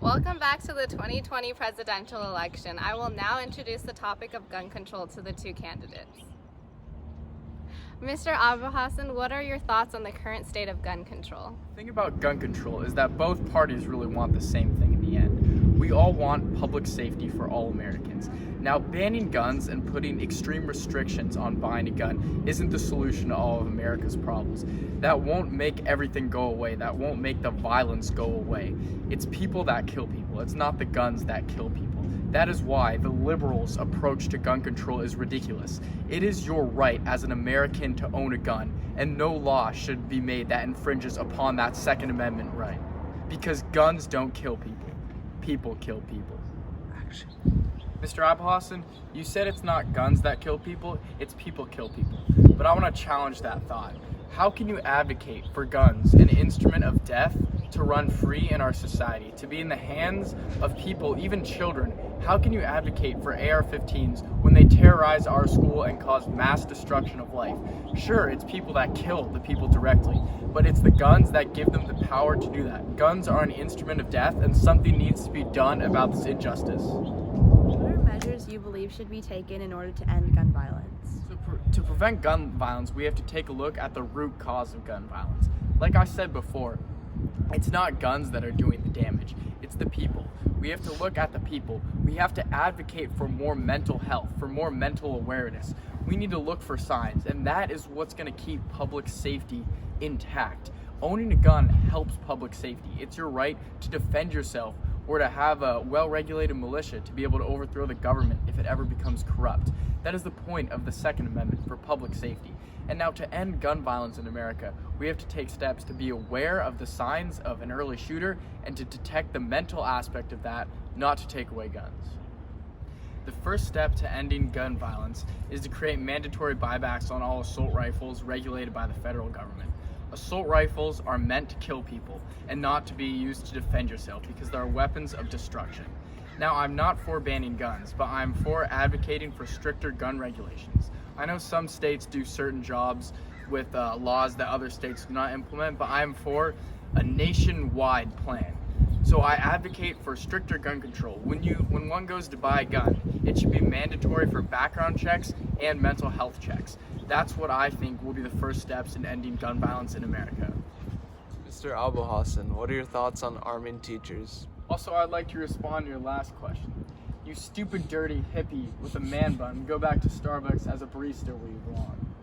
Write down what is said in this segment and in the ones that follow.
Welcome back to the 2020 presidential election. I will now introduce the topic of gun control to the two candidates. Mr. Abu Hassan, what are your thoughts on the current state of gun control? The thing about gun control is that both parties really want the same thing in the end. We all want public safety for all Americans. Now, banning guns and putting extreme restrictions on buying a gun isn't the solution to all of America's problems. That won't make everything go away. That won't make the violence go away. It's people that kill people. It's not the guns that kill people. That is why the liberals' approach to gun control is ridiculous. It is your right as an American to own a gun, and no law should be made that infringes upon that Second Amendment right. Because guns don't kill people. People kill people. Mr. Abu Hassan, you said it's not guns that kill people, it's people kill people. But I want to challenge that thought. How can you advocate for guns, an instrument of death, to run free in our society, to be in the hands of people, even children? How can you advocate for AR-15s when they terrorize our school and cause mass destruction of life? Sure, it's people that kill the people directly, but it's the guns that give them the power to do that. Guns are an instrument of death, and something needs to be done about this injustice. What are measures you believe should be taken in order to end gun violence? To prevent gun violence, we have to take a look at the root cause of gun violence. Like I said before, it's not guns that are doing the damage, it's the people. We have to look at the people. We have to advocate for more mental health, for more mental awareness. We need to look for signs, and that is what's going to keep public safety intact. Owning a gun helps public safety. It's your right to defend yourself or to have a well-regulated militia to be able to overthrow the government if it ever becomes corrupt. That is the point of the Second Amendment for public safety. And now, to end gun violence in America, we have to take steps to be aware of the signs of an early shooter and to detect the mental aspect of that, not to take away guns. The first step to ending gun violence is to create mandatory buybacks on all assault rifles regulated by the federal government. Assault rifles are meant to kill people and not to be used to defend yourself because they are weapons of destruction. Now, I'm not for banning guns, but I'm for advocating for stricter gun regulations. I know some states do certain jobs with laws that other states do not implement, but I'm for a nationwide plan. So I advocate for stricter gun control. When one goes to buy a gun, it should be mandatory for background checks and mental health checks. That's what I think will be the first steps in ending gun violence in America. Mr. Abu Hassan, what are your thoughts on arming teachers? Also, I'd like to respond to your last question. You stupid, dirty hippie with a man bun, go back to Starbucks as a barista where you belong.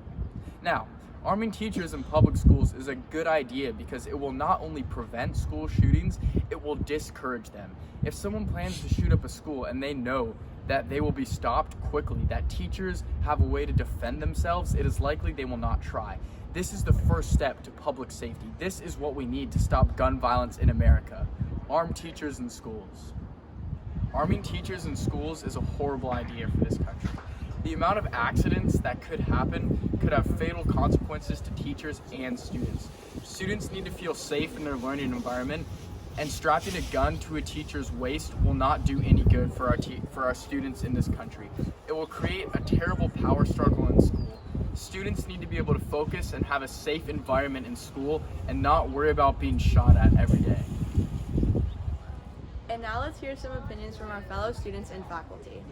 Now, arming teachers in public schools is a good idea because it will not only prevent school shootings, it will discourage them. If someone plans to shoot up a school and they know that they will be stopped quickly, that teachers have a way to defend themselves, it is likely they will not try. This is the first step to public safety. This is what we need to stop gun violence in America. Arm teachers in schools. Arming teachers in schools is a horrible idea for this country. The amount of accidents that could happen could have fatal consequences to teachers and students. Students need to feel safe in their learning environment, and strapping a gun to a teacher's waist will not do any good for our students in this country. It will create a terrible power struggle in school. Students need to be able to focus and have a safe environment in school and not worry about being shot at every day. And now let's hear some opinions from our fellow students and faculty.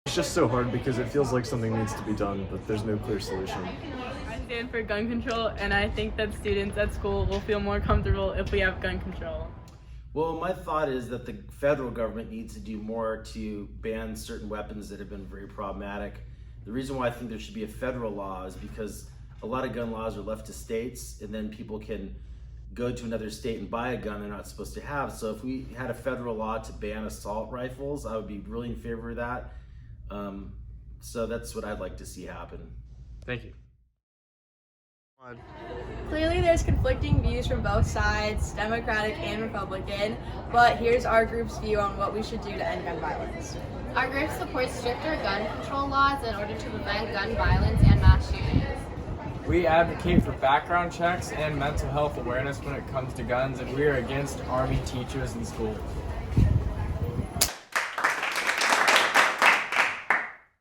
It's just so hard because it feels like something needs to be done, but there's no clear solution. I stand for gun control, and I think that students at school will feel more comfortable if we have gun control. Well, my thought is that the federal government needs to do more to ban certain weapons that have been very problematic. The reason why I think there should be a federal law is because a lot of gun laws are left to states, and then people can go to another state and buy a gun they're not supposed to have. So if we had a federal law to ban assault rifles, I would be really in favor of that. So that's what I'd like to see happen. Thank you. Clearly there's conflicting views from both sides, Democratic and Republican, but here's our group's view on what we should do to end gun violence. Our group supports stricter gun control laws in order to prevent gun violence and mass shootings. We advocate for background checks and mental health awareness when it comes to guns, and we are against arming teachers in schools.